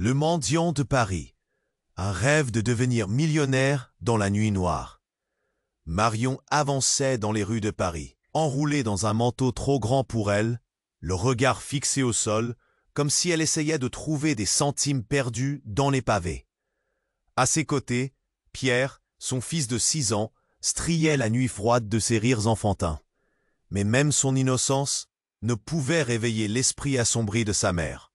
Le mendiant de Paris. Un rêve de devenir millionnaire dans la nuit noire. Marion avançait dans les rues de Paris, enroulée dans un manteau trop grand pour elle, le regard fixé au sol, comme si elle essayait de trouver des centimes perdus dans les pavés. À ses côtés, Pierre, son fils de 6 ans, striait la nuit froide de ses rires enfantins. Mais même son innocence ne pouvait réveiller l'esprit assombri de sa mère.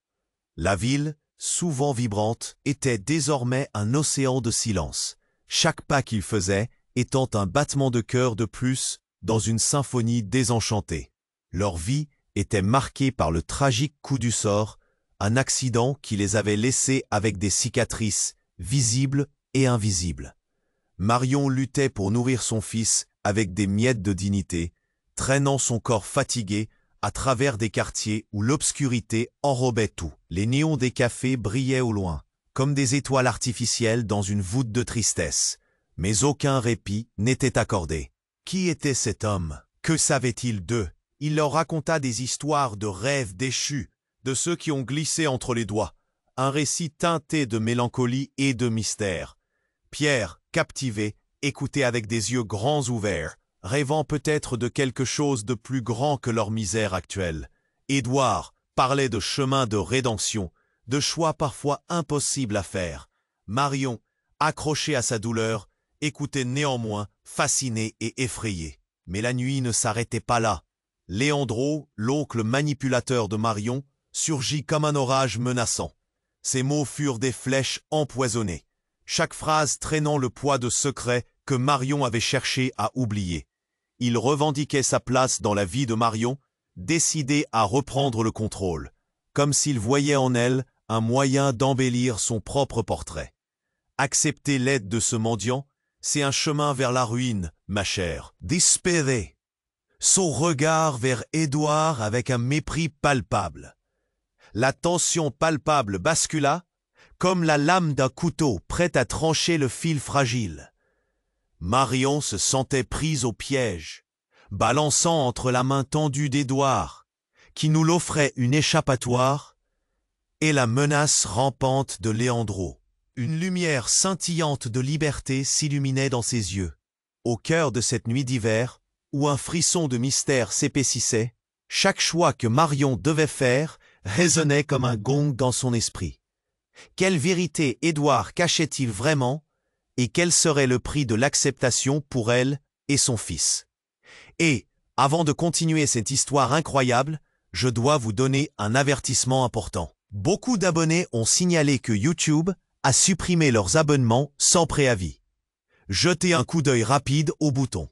La ville, souvent vibrante, était désormais un océan de silence, chaque pas qu'il faisait étant un battement de cœur de plus dans une symphonie désenchantée. Leur vie était marquée par le tragique coup du sort, un accident qui les avait laissés avec des cicatrices visibles et invisibles. Marion luttait pour nourrir son fils avec des miettes de dignité, traînant son corps fatigué à travers des quartiers où l'obscurité enrobait tout. Les néons des cafés brillaient au loin, comme des étoiles artificielles dans une voûte de tristesse. Mais aucun répit n'était accordé. Qui était cet homme? Que savait-il d'eux? Il leur raconta des histoires de rêves déchus, de ceux qui ont glissé entre les doigts. Un récit teinté de mélancolie et de mystère. Pierre, captivé, écoutait avec des yeux grands ouverts, rêvant peut-être de quelque chose de plus grand que leur misère actuelle. Édouard parlait de chemins de rédemption, de choix parfois impossibles à faire. Marion, accrochée à sa douleur, écoutait néanmoins, fascinée et effrayée. Mais la nuit ne s'arrêtait pas là. Léandro, l'oncle manipulateur de Marion, surgit comme un orage menaçant. Ses mots furent des flèches empoisonnées, chaque phrase traînant le poids de secrets que Marion avait cherché à oublier. Il revendiquait sa place dans la vie de Marion, décidé à reprendre le contrôle, comme s'il voyait en elle un moyen d'embellir son propre portrait. Accepter l'aide de ce mendiant, c'est un chemin vers la ruine, ma chère. Désespéré. Son regard vers Édouard avec un mépris palpable. La tension palpable bascula, comme la lame d'un couteau prêt à trancher le fil fragile. Marion se sentait prise au piège, balançant entre la main tendue d'Édouard, qui nous l'offrait une échappatoire, et la menace rampante de Léandro. Une lumière scintillante de liberté s'illuminait dans ses yeux. Au cœur de cette nuit d'hiver, où un frisson de mystère s'épaississait, chaque choix que Marion devait faire résonnait comme un gong dans son esprit. Quelle vérité Édouard cachait-il vraiment, et quel serait le prix de l'acceptation pour elle et son fils? Et, avant de continuer cette histoire incroyable, je dois vous donner un avertissement important. Beaucoup d'abonnés ont signalé que YouTube a supprimé leurs abonnements sans préavis. Jetez un coup d'œil rapide au bouton.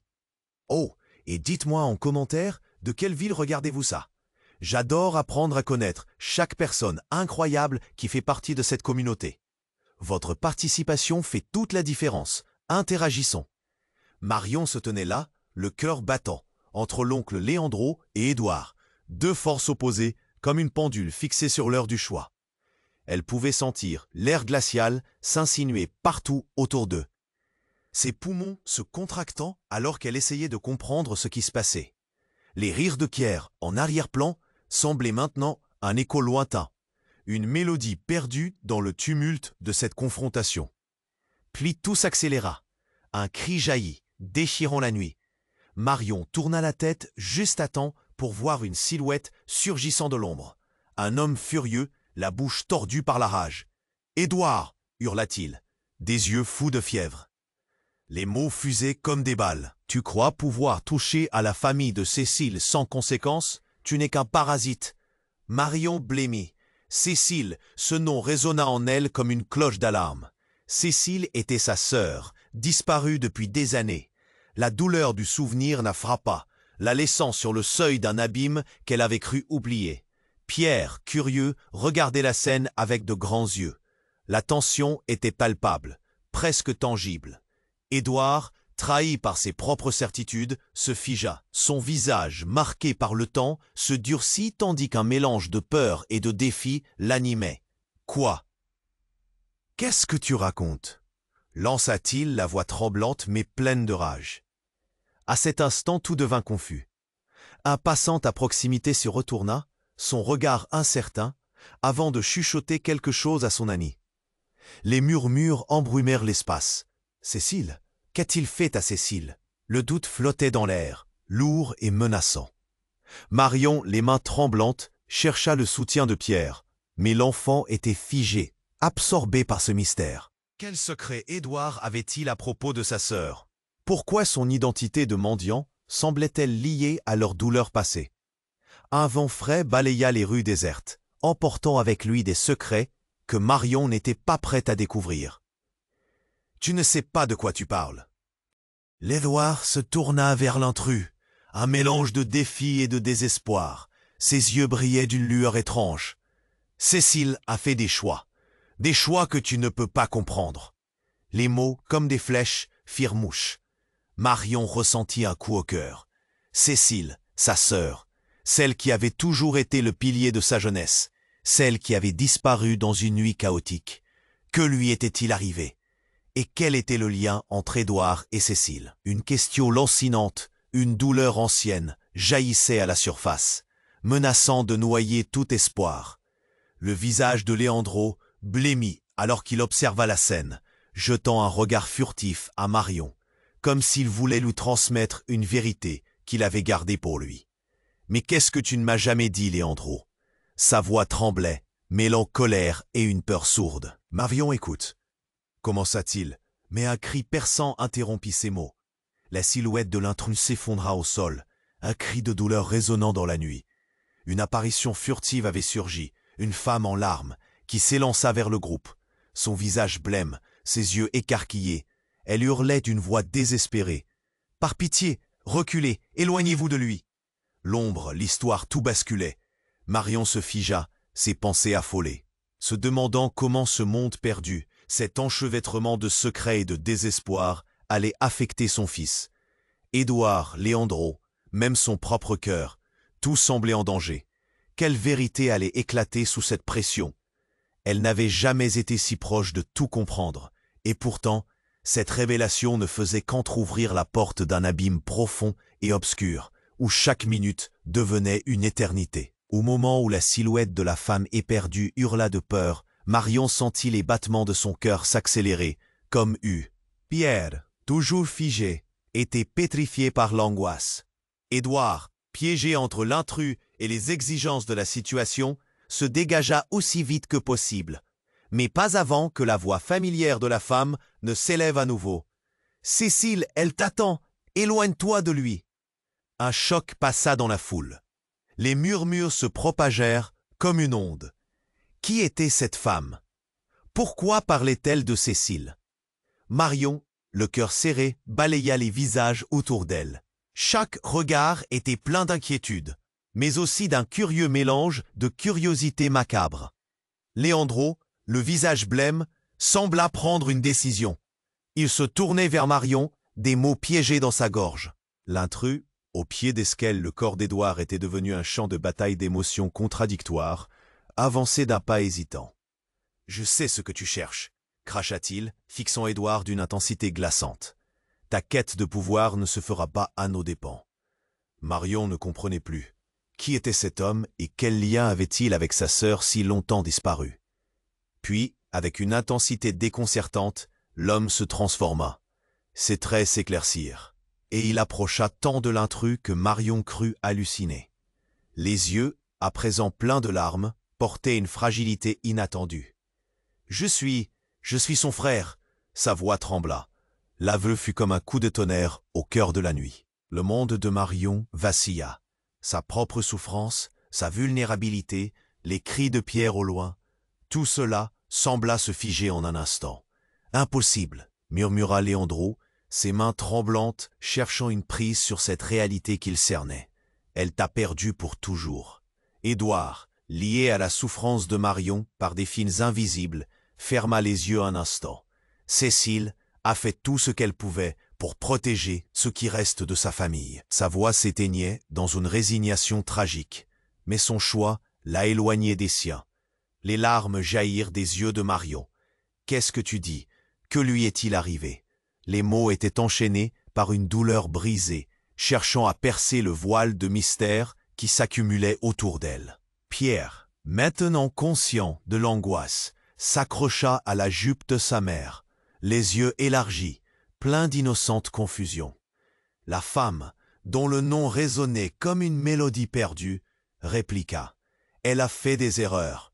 Oh, et dites-moi en commentaire de quelle ville regardez-vous ça. J'adore apprendre à connaître chaque personne incroyable qui fait partie de cette communauté. Votre participation fait toute la différence. Interagissons. Marion se tenait là, le cœur battant, entre l'oncle Léandro et Édouard, deux forces opposées comme une pendule fixée sur l'heure du choix. Elle pouvait sentir l'air glacial s'insinuer partout autour d'eux. Ses poumons se contractant alors qu'elle essayait de comprendre ce qui se passait. Les rires de Pierre en arrière-plan semblaient maintenant un écho lointain, une mélodie perdue dans le tumulte de cette confrontation. Puis tout s'accéléra. Un cri jaillit, déchirant la nuit. Marion tourna la tête juste à temps pour voir une silhouette surgissant de l'ombre. Un homme furieux, la bouche tordue par la rage. « Édouard !» hurla-t-il, des yeux fous de fièvre. Les mots fusaient comme des balles. « Tu crois pouvoir toucher à la famille de Cécile sans conséquence? Tu n'es qu'un parasite. » Marion blêmit. Cécile, ce nom résonna en elle comme une cloche d'alarme. Cécile était sa sœur, disparue depuis des années. La douleur du souvenir la frappa, la laissant sur le seuil d'un abîme qu'elle avait cru oublier. Pierre, curieux, regardait la scène avec de grands yeux. La tension était palpable, presque tangible. Édouard, trahi par ses propres certitudes, se figea. Son visage, marqué par le temps, se durcit tandis qu'un mélange de peur et de défi l'animait. « Quoi? Qu'est-ce que tu racontes ?» lança-t-il, la voix tremblante mais pleine de rage. À cet instant, tout devint confus. Un passant à proximité se retourna, son regard incertain, avant de chuchoter quelque chose à son ami. Les murmures embrumèrent l'espace. « Cécile, qu'a-t-il fait à Cécile ?» Le doute flottait dans l'air, lourd et menaçant. Marion, les mains tremblantes, chercha le soutien de Pierre, mais l'enfant était figé, absorbé par ce mystère. Quel secret Édouard avait-il à propos de sa sœur? Pourquoi son identité de mendiant semblait-elle liée à leur douleur passée? Un vent frais balaya les rues désertes, emportant avec lui des secrets que Marion n'était pas prête à découvrir. « Tu ne sais pas de quoi tu parles. » L'Édouard se tourna vers l'intrus, un mélange de défi et de désespoir. Ses yeux brillaient d'une lueur étrange. « Cécile a fait des choix que tu ne peux pas comprendre. » Les mots, comme des flèches, firent mouche. Marion ressentit un coup au cœur. Cécile, sa sœur, celle qui avait toujours été le pilier de sa jeunesse, celle qui avait disparu dans une nuit chaotique. Que lui était-il arrivé? Et quel était le lien entre Édouard et Cécile? Une question lancinante, une douleur ancienne, jaillissait à la surface, menaçant de noyer tout espoir. Le visage de Léandro blêmit alors qu'il observa la scène, jetant un regard furtif à Marion, comme s'il voulait lui transmettre une vérité qu'il avait gardée pour lui. « Mais qu'est-ce que tu ne m'as jamais dit, Léandro ?» Sa voix tremblait, mêlant colère et une peur sourde. « Marion, écoute. » Commença-t-il, mais un cri perçant interrompit ses mots. La silhouette de l'intrus s'effondra au sol, un cri de douleur résonnant dans la nuit. Une apparition furtive avait surgi, une femme en larmes, qui s'élança vers le groupe. Son visage blême, ses yeux écarquillés. Elle hurlait d'une voix désespérée. « Par pitié, reculez, éloignez-vous de lui !» L'ombre, l'histoire, tout basculait. Marion se figea, ses pensées affolées, se demandant comment ce monde perdu, cet enchevêtrement de secrets et de désespoir, allait affecter son fils. Édouard, Léandro, même son propre cœur, tout semblait en danger. Quelle vérité allait éclater sous cette pression? Elle n'avait jamais été si proche de tout comprendre, et pourtant, cette révélation ne faisait qu'entr'ouvrir la porte d'un abîme profond et obscur, où chaque minute devenait une éternité. Au moment où la silhouette de la femme éperdue hurla de peur, Marion sentit les battements de son cœur s'accélérer, comme Pierre, toujours figé, était pétrifié par l'angoisse. Édouard, piégé entre l'intrus et les exigences de la situation, se dégagea aussi vite que possible, mais pas avant que la voix familière de la femme ne s'élève à nouveau. « Cécile, elle t'attend, éloigne-toi de lui !» Un choc passa dans la foule. Les murmures se propagèrent comme une onde. Qui était cette femme? Pourquoi parlait-elle de Cécile? Marion, le cœur serré, balaya les visages autour d'elle. Chaque regard était plein d'inquiétude, mais aussi d'un curieux mélange de curiosité macabre. Léandro, le visage blême, sembla prendre une décision. Il se tournait vers Marion, des mots piégés dans sa gorge. L'intrus, au pied desquels le corps d'Édouard était devenu un champ de bataille d'émotions contradictoires, avançait d'un pas hésitant. « Je sais ce que tu cherches », cracha-t-il, fixant Édouard d'une intensité glaçante. « Ta quête de pouvoir ne se fera pas à nos dépens. » Marion ne comprenait plus. Qui était cet homme et quel lien avait-il avec sa sœur si longtemps disparue? Puis, avec une intensité déconcertante, l'homme se transforma. Ses traits s'éclaircirent, et il approcha tant de l'intrus que Marion crut halluciner. Les yeux, à présent pleins de larmes, portaient une fragilité inattendue. « Je suis son frère !» Sa voix trembla. L'aveu fut comme un coup de tonnerre au cœur de la nuit. Le monde de Marion vacilla. Sa propre souffrance, sa vulnérabilité, les cris de Pierre au loin, tout cela sembla se figer en un instant. « Impossible !» murmura Léandro, ses mains tremblantes cherchant une prise sur cette réalité qu'il cernait. « Elle t'a perdu pour toujours. » Édouard, lié à la souffrance de Marion par des fils invisibles, ferma les yeux un instant. Cécile a fait tout ce qu'elle pouvait pour protéger ce qui reste de sa famille. Sa voix s'éteignait dans une résignation tragique, mais son choix l'a éloigné des siens. Les larmes jaillirent des yeux de Marion. « Qu'est-ce que tu dis? Que lui est-il arrivé ?» Les mots étaient enchaînés par une douleur brisée, cherchant à percer le voile de mystère qui s'accumulait autour d'elle. « Pierre, Maintenant conscient de l'angoisse, s'accrocha à la jupe de sa mère, les yeux élargis, pleins d'innocente confusion. La femme, dont le nom résonnait comme une mélodie perdue, répliqua. Elle a fait des erreurs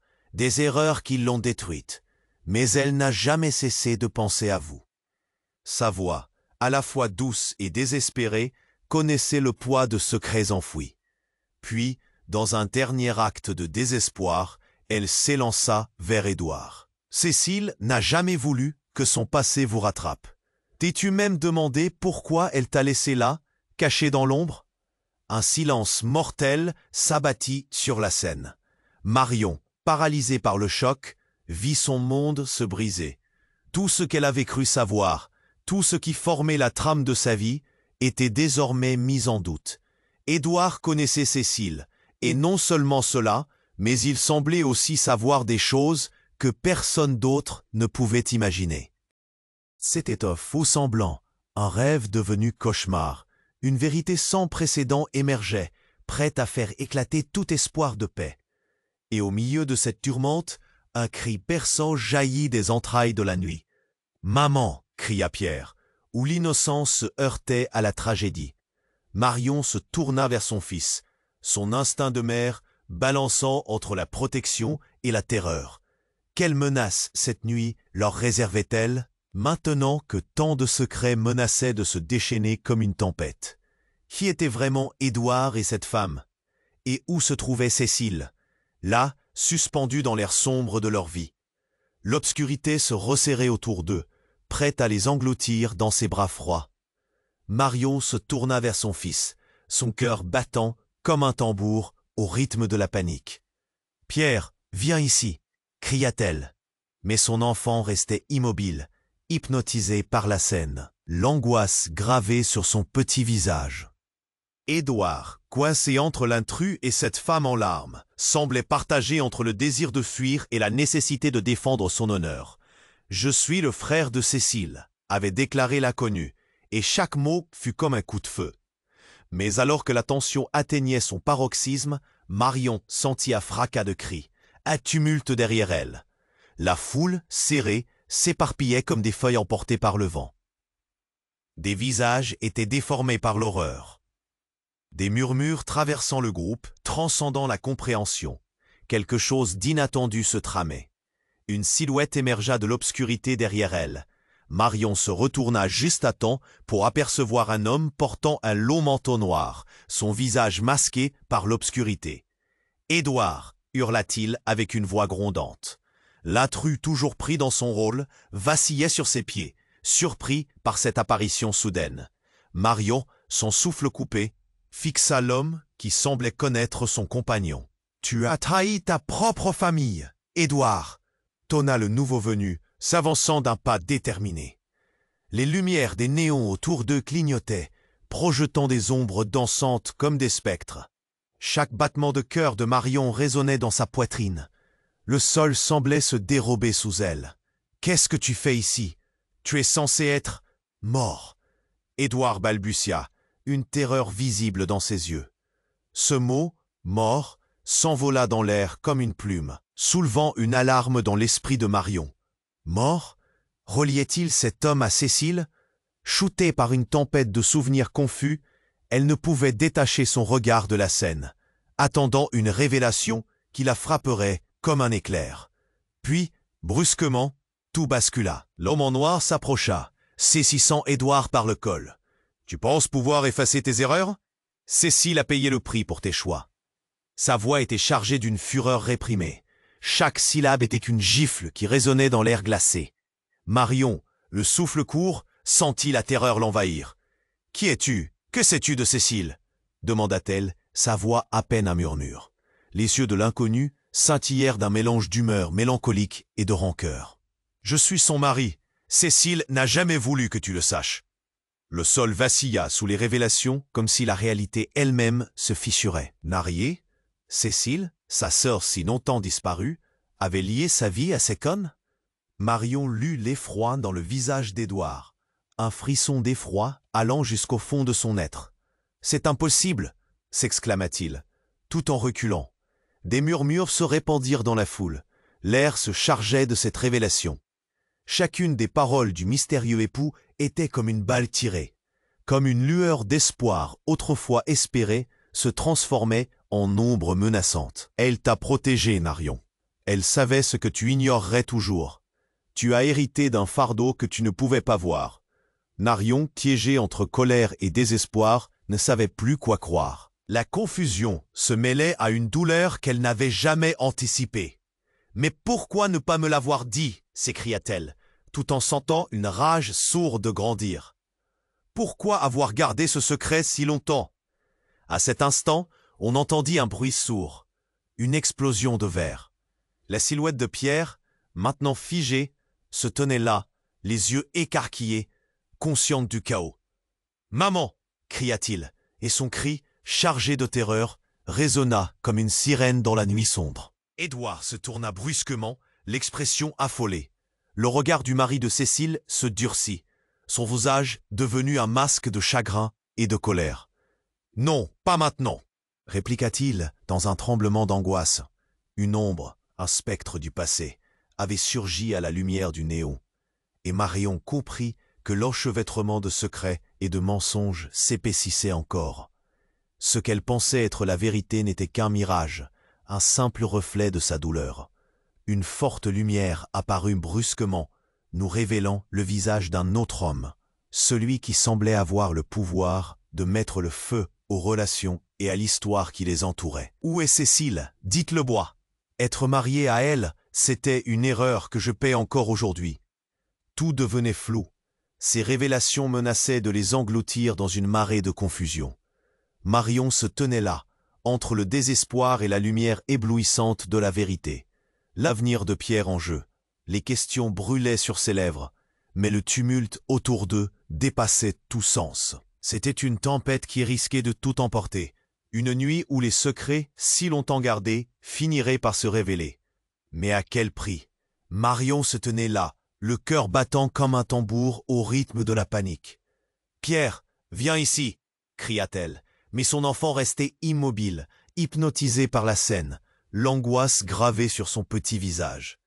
qui l'ont détruite, mais elle n'a jamais cessé de penser à vous. Sa voix, à la fois douce et désespérée, connaissait le poids de secrets enfouis. Puis, dans un dernier acte de désespoir, elle s'élança vers Édouard. Cécile n'a jamais voulu que son passé vous rattrape. T'es-tu même demandé pourquoi elle t'a laissé là, caché dans l'ombre? Un silence mortel s'abattit sur la scène. Marion, paralysée par le choc, vit son monde se briser. Tout ce qu'elle avait cru savoir, tout ce qui formait la trame de sa vie, était désormais mis en doute. Édouard connaissait Cécile, et non seulement cela, mais il semblait aussi savoir des choses que personne d'autre ne pouvait imaginer. C'était un faux semblant, un rêve devenu cauchemar. Une vérité sans précédent émergeait, prête à faire éclater tout espoir de paix. Et au milieu de cette tourmente, un cri perçant jaillit des entrailles de la nuit. « Maman !» cria Pierre, où l'innocence se heurtait à la tragédie. Marion se tourna vers son fils, son instinct de mère balançant entre la protection et la terreur. Quelle menace cette nuit leur réservait-elle, maintenant que tant de secrets menaçaient de se déchaîner comme une tempête? Qui étaient vraiment Édouard et cette femme? Et où se trouvait Cécile, là, suspendue dans l'air sombre de leur vie? L'obscurité se resserrait autour d'eux, prête à les engloutir dans ses bras froids. Marion se tourna vers son fils, son cœur battant comme un tambour au rythme de la panique. « Pierre, viens ici !» cria-t-elle. Mais son enfant restait immobile, hypnotisé par la scène, l'angoisse gravée sur son petit visage. Édouard, coincé entre l'intrus et cette femme en larmes, semblait partagé entre le désir de fuir et la nécessité de défendre son honneur. « Je suis le frère de Cécile », avait déclaré l'inconnu, et chaque mot fut comme un coup de feu. Mais alors que la tension atteignait son paroxysme, Marion sentit un fracas de cris, un tumulte derrière elle. La foule, serrée, s'éparpillait comme des feuilles emportées par le vent. Des visages étaient déformés par l'horreur. Des murmures traversant le groupe, transcendant la compréhension. Quelque chose d'inattendu se tramait. Une silhouette émergea de l'obscurité derrière elle. Marion se retourna juste à temps pour apercevoir un homme portant un long manteau noir, son visage masqué par l'obscurité. « Édouard !» hurla-t-il avec une voix grondante. L'intrus, toujours pris dans son rôle, vacillait sur ses pieds, surpris par cette apparition soudaine. Marion, son souffle coupé, fixa l'homme qui semblait connaître son compagnon. « Tu as trahi ta propre famille, Édouard !» tonna le nouveau venu, s'avançant d'un pas déterminé. Les lumières des néons autour d'eux clignotaient, projetant des ombres dansantes comme des spectres. Chaque battement de cœur de Marion résonnait dans sa poitrine. Le sol semblait se dérober sous elle. « Qu'est-ce que tu fais ici? Tu es censé être mort. » Édouard balbutia, une terreur visible dans ses yeux. Ce mot, mort, s'envola dans l'air comme une plume, soulevant une alarme dans l'esprit de Marion. Mort? Reliait-il cet homme à Cécile? Shootée par une tempête de souvenirs confus, elle ne pouvait détacher son regard de la scène, attendant une révélation qui la frapperait comme un éclair. Puis, brusquement, tout bascula. L'homme en noir s'approcha, saisissant Édouard par le col. « Tu penses pouvoir effacer tes erreurs? Cécile a payé le prix pour tes choix. » Sa voix était chargée d'une fureur réprimée. Chaque syllabe était une gifle qui résonnait dans l'air glacé. Marion, le souffle court, sentit la terreur l'envahir. « Qui es-tu? Que sais-tu de Cécile ?» demanda-t-elle, sa voix à peine un murmure. Les yeux de l'inconnu scintillèrent d'un mélange d'humeur mélancolique et de rancœur. « Je suis son mari. Cécile n'a jamais voulu que tu le saches. » Le sol vacilla sous les révélations comme si la réalité elle-même se fissurait. Mariée, Cécile, sa sœur si longtemps disparue, avait lié sa vie à ces connes? Marion lut l'effroi dans le visage d'Édouard, un frisson d'effroi allant jusqu'au fond de son être. « C'est impossible !» s'exclama-t-il, tout en reculant. Des murmures se répandirent dans la foule. L'air se chargeait de cette révélation. Chacune des paroles du mystérieux époux était comme une balle tirée. Comme une lueur d'espoir autrefois espérée se transformait en ombre menaçante. Elle t'a protégé, Marion. Elle savait ce que tu ignorerais toujours. Tu as hérité d'un fardeau que tu ne pouvais pas voir. Marion, piégée entre colère et désespoir, ne savait plus quoi croire. La confusion se mêlait à une douleur qu'elle n'avait jamais anticipée. « Mais pourquoi ne pas me l'avoir dit ?» s'écria-t-elle, tout en sentant une rage sourde grandir. « Pourquoi avoir gardé ce secret si longtemps ?» À cet instant, on entendit un bruit sourd, une explosion de verre. La silhouette de Pierre, maintenant figée, se tenait là, les yeux écarquillés, consciente du chaos. « Maman !» cria-t-il, et son cri, chargé de terreur, résonna comme une sirène dans la nuit sombre. Édouard se tourna brusquement, l'expression affolée. Le regard du mari de Cécile se durcit, son visage devenu un masque de chagrin et de colère. « Non, pas maintenant !» répliqua-t-il dans un tremblement d'angoisse. Une ombre, un spectre du passé, avait surgi à la lumière du néon, et Marion comprit que l'enchevêtrement de secrets et de mensonges s'épaississait encore. Ce qu'elle pensait être la vérité n'était qu'un mirage, un simple reflet de sa douleur. Une forte lumière apparut brusquement, nous révélant le visage d'un autre homme, celui qui semblait avoir le pouvoir de mettre le feu aux relations et à l'histoire qui les entourait. « Où est Cécile ? Dites-le-moi. Être marié à elle, c'était une erreur que je paie encore aujourd'hui. » Tout devenait flou. Ces révélations menaçaient de les engloutir dans une marée de confusion. Marion se tenait là, entre le désespoir et la lumière éblouissante de la vérité. L'avenir de Pierre en jeu. Les questions brûlaient sur ses lèvres, mais le tumulte autour d'eux dépassait tout sens. C'était une tempête qui risquait de tout emporter. Une nuit où les secrets, si longtemps gardés, finiraient par se révéler. Mais à quel prix? Marion se tenait là, le cœur battant comme un tambour au rythme de la panique. « Pierre, viens ici !» cria-t-elle, mais son enfant restait immobile, hypnotisé par la scène, l'angoisse gravée sur son petit visage.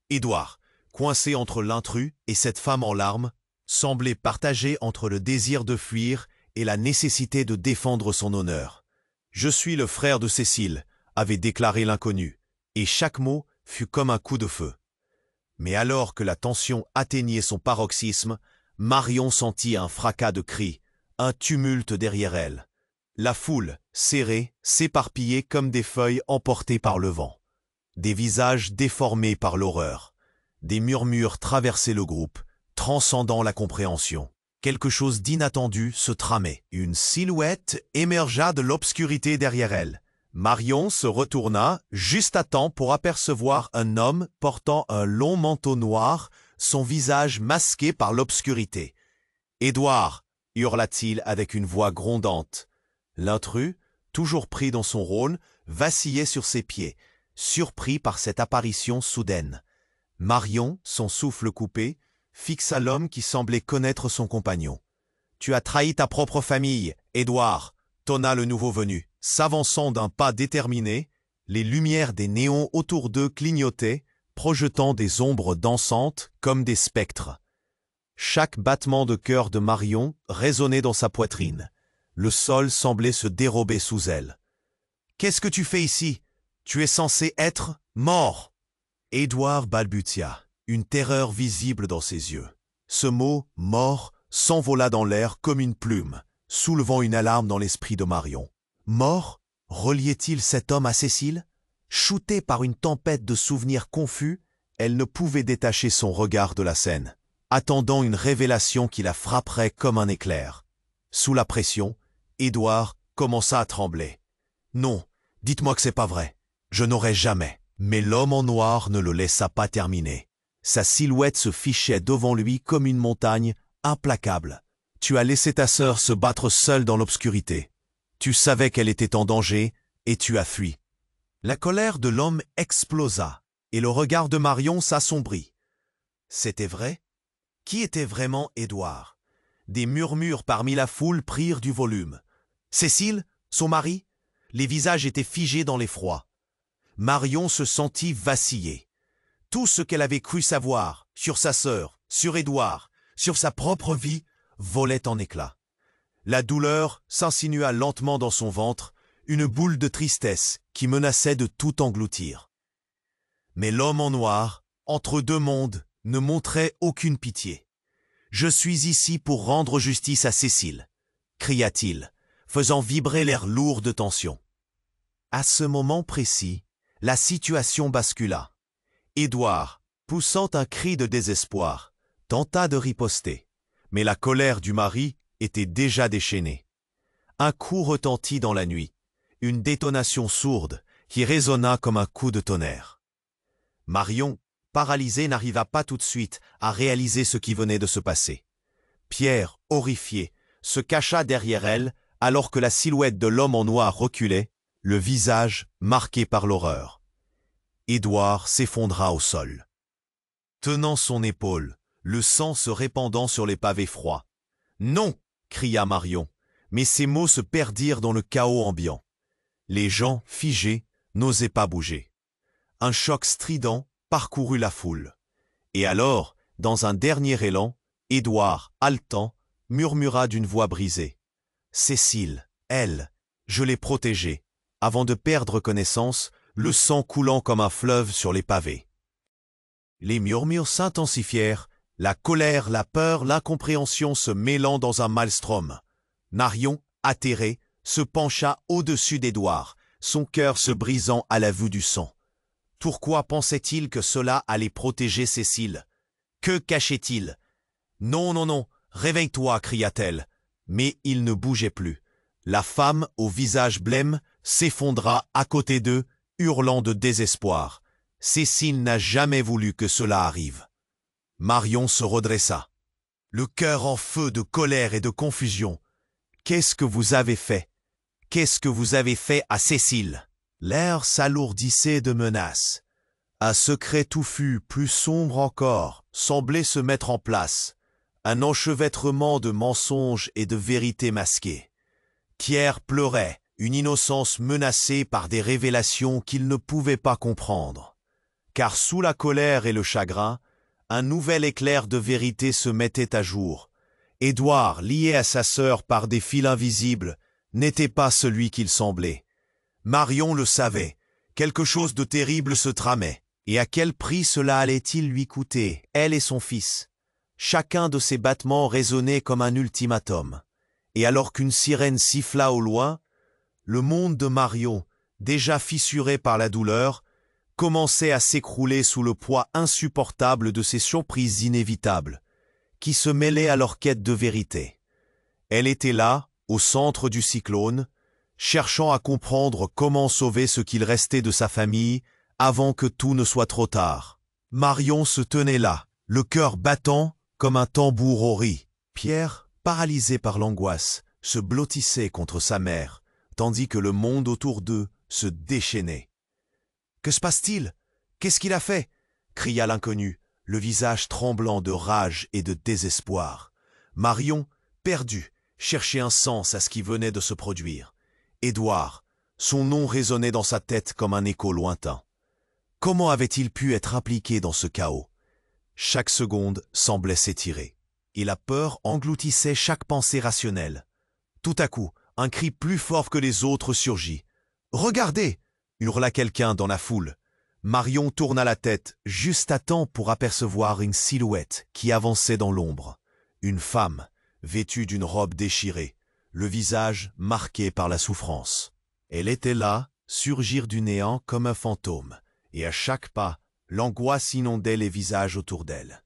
Édouard, coincé entre l'intrus et cette femme en larmes, semblait partagé entre le désir de fuir et la nécessité de défendre son honneur. « Je suis le frère de Cécile », avait déclaré l'inconnu, et chaque mot fut comme un coup de feu. Mais alors que la tension atteignait son paroxysme, Marion sentit un fracas de cris, un tumulte derrière elle. La foule, serrée, s'éparpillait comme des feuilles emportées par le vent. Des visages déformés par l'horreur. Des murmures traversaient le groupe, transcendant la compréhension. Quelque chose d'inattendu se tramait. Une silhouette émergea de l'obscurité derrière elle. Marion se retourna juste à temps pour apercevoir un homme portant un long manteau noir, son visage masqué par l'obscurité. « Édouard !» hurla-t-il avec une voix grondante. L'intrus, toujours pris dans son rôle, vacillait sur ses pieds, surpris par cette apparition soudaine. Marion, son souffle coupé, fixa l'homme qui semblait connaître son compagnon. « Tu as trahi ta propre famille, Édouard !» tonna le nouveau venu. S'avançant d'un pas déterminé, les lumières des néons autour d'eux clignotaient, projetant des ombres dansantes comme des spectres. Chaque battement de cœur de Marion résonnait dans sa poitrine. Le sol semblait se dérober sous elle. « Qu'est-ce que tu fais ici? Tu es censé être mort !» Édouard balbutia, une terreur visible dans ses yeux. Ce mot « mort » s'envola dans l'air comme une plume, soulevant une alarme dans l'esprit de Marion. Mort, reliait-il cet homme à Cécile? Shootée par une tempête de souvenirs confus, elle ne pouvait détacher son regard de la scène, attendant une révélation qui la frapperait comme un éclair. Sous la pression, Édouard commença à trembler. « Non, dites-moi que c'est pas vrai. Je n'aurais jamais. » Mais l'homme en noir ne le laissa pas terminer. Sa silhouette se fichait devant lui comme une montagne, implacable. « Tu as laissé ta sœur se battre seule dans l'obscurité. Tu savais qu'elle était en danger et tu as fui. » La colère de l'homme explosa et le regard de Marion s'assombrit. C'était vrai? Qui était vraiment Édouard? Des murmures parmi la foule prirent du volume. Cécile? Son mari? Les visages étaient figés dans l'effroi. Marion se sentit vaciller. Tout ce qu'elle avait cru savoir sur sa sœur, sur Édouard, sur sa propre vie, volait en éclats. La douleur s'insinua lentement dans son ventre, une boule de tristesse qui menaçait de tout engloutir. Mais l'homme en noir, entre deux mondes, ne montrait aucune pitié. « Je suis ici pour rendre justice à Cécile », cria-t-il, faisant vibrer l'air lourd de tension. À ce moment précis, la situation bascula. Édouard, poussant un cri de désespoir, tenta de riposter, mais la colère du mari était déjà déchaînée. Un coup retentit dans la nuit, une détonation sourde qui résonna comme un coup de tonnerre. Marion, paralysée, n'arriva pas tout de suite à réaliser ce qui venait de se passer. Pierre, horrifié, se cacha derrière elle alors que la silhouette de l'homme en noir reculait, le visage marqué par l'horreur. Édouard s'effondra au sol. Tenant son épaule, le sang se répandant sur les pavés froids. « Non !» cria Marion, mais ses mots se perdirent dans le chaos ambiant. Les gens, figés, n'osaient pas bouger. Un choc strident parcourut la foule. Et alors, dans un dernier élan, Édouard, haletant, murmura d'une voix brisée. « Cécile, elle, je l'ai protégée », avant de perdre connaissance, le sang coulant comme un fleuve sur les pavés. Les murmures s'intensifièrent, la colère, la peur, l'incompréhension se mêlant dans un maelstrom. Marion, atterrée, se pencha au-dessus d'Édouard, son cœur se brisant à la vue du sang. Pourquoi pensait-il que cela allait protéger Cécile? Que cachait-il? « Non, non, non, réveille-toi » cria-t-elle. Mais il ne bougeait plus. La femme, au visage blême, s'effondra à côté d'eux, hurlant de désespoir. Cécile n'a jamais voulu que cela arrive. Marion se redressa, le cœur en feu de colère et de confusion. « Qu'est-ce que vous avez fait? Qu'est-ce que vous avez fait à Cécile ?» L'air s'alourdissait de menaces. Un secret touffu, plus sombre encore, semblait se mettre en place. Un enchevêtrement de mensonges et de vérités masquées. Pierre pleurait, une innocence menacée par des révélations qu'il ne pouvait pas comprendre. Car sous la colère et le chagrin, un nouvel éclair de vérité se mettait à jour. Édouard, lié à sa sœur par des fils invisibles, n'était pas celui qu'il semblait. Marion le savait, quelque chose de terrible se tramait. Et à quel prix cela allait-il lui coûter, elle et son fils? Chacun de ses battements résonnait comme un ultimatum. Et alors qu'une sirène siffla au loin, le monde de Marion, déjà fissuré par la douleur, commençait à s'écrouler sous le poids insupportable de ces surprises inévitables, qui se mêlaient à leur quête de vérité. Elle était là, au centre du cyclone, cherchant à comprendre comment sauver ce qu'il restait de sa famille avant que tout ne soit trop tard. Marion se tenait là, le cœur battant comme un tambour au riz. Pierre, paralysé par l'angoisse, se blottissait contre sa mère, tandis que le monde autour d'eux se déchaînait. « Que se passe-t-il? Qu'est-ce qu'il a fait ?» cria l'inconnu, le visage tremblant de rage et de désespoir. Marion, perdue, cherchait un sens à ce qui venait de se produire. Édouard, son nom résonnait dans sa tête comme un écho lointain. Comment avait-il pu être impliqué dans ce chaos? Chaque seconde semblait s'étirer, et la peur engloutissait chaque pensée rationnelle. Tout à coup, un cri plus fort que les autres surgit. « Regardez !» hurla quelqu'un dans la foule. Marion tourna la tête juste à temps pour apercevoir une silhouette qui avançait dans l'ombre. Une femme, vêtue d'une robe déchirée, le visage marqué par la souffrance. Elle était là, surgir du néant comme un fantôme, et à chaque pas, l'angoisse inondait les visages autour d'elle.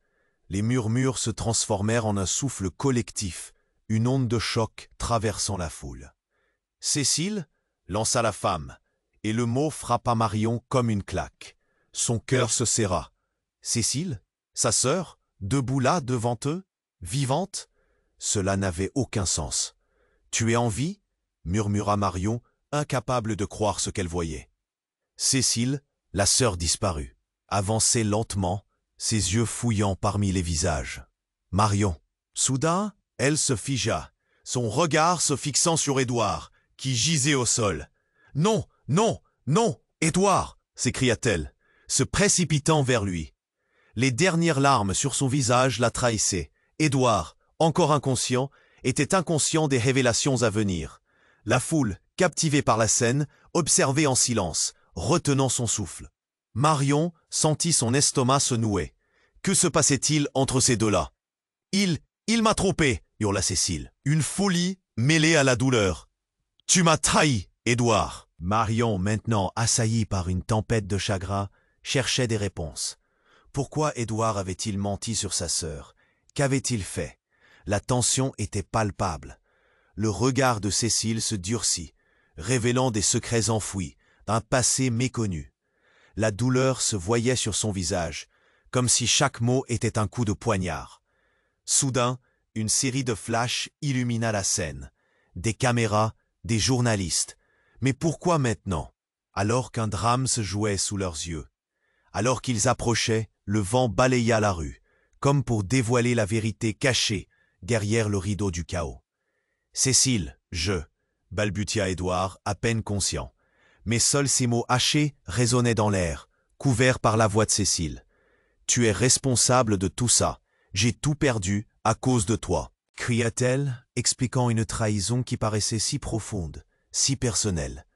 Les murmures se transformèrent en un souffle collectif, une onde de choc traversant la foule. « Cécile » lança la femme, et le mot frappa Marion comme une claque. Son cœur se serra. Cécile, sa sœur, debout là devant eux, vivante? Cela n'avait aucun sens. « Tu es en vie ?» murmura Marion, incapable de croire ce qu'elle voyait. Cécile, la sœur disparue, avançait lentement, ses yeux fouillant parmi les visages. Marion. Soudain, elle se figea, son regard se fixant sur Édouard, qui gisait au sol. « Non, non, non, Édouard !» s'écria-t-elle, se précipitant vers lui. Les dernières larmes sur son visage la trahissaient. Édouard, encore inconscient, était inconscient des révélations à venir. La foule, captivée par la scène, observait en silence, retenant son souffle. Marion sentit son estomac se nouer. Que se passait-il entre ces deux-là? Il m'a trompé, hurla Cécile. Une folie mêlée à la douleur. Tu m'as trahi, Édouard. Marion, maintenant assaillie par une tempête de chagrin, cherchait des réponses. Pourquoi Édouard avait-il menti sur sa sœur? Qu'avait-il fait? La tension était palpable. Le regard de Cécile se durcit, révélant des secrets enfouis, un passé méconnu. La douleur se voyait sur son visage, comme si chaque mot était un coup de poignard. Soudain, une série de flashs illumina la scène. Des caméras, des journalistes. Mais pourquoi maintenant? Alors qu'un drame se jouait sous leurs yeux. Alors qu'ils approchaient, le vent balaya la rue, comme pour dévoiler la vérité cachée derrière le rideau du chaos. « Cécile, balbutia Édouard, à peine conscient. Mais seuls ces mots hachés résonnaient dans l'air, couverts par la voix de Cécile. « Tu es responsable de tout ça. J'ai tout perdu à cause de toi. » cria-t-elle, expliquant une trahison qui paraissait si profonde, si personnelle.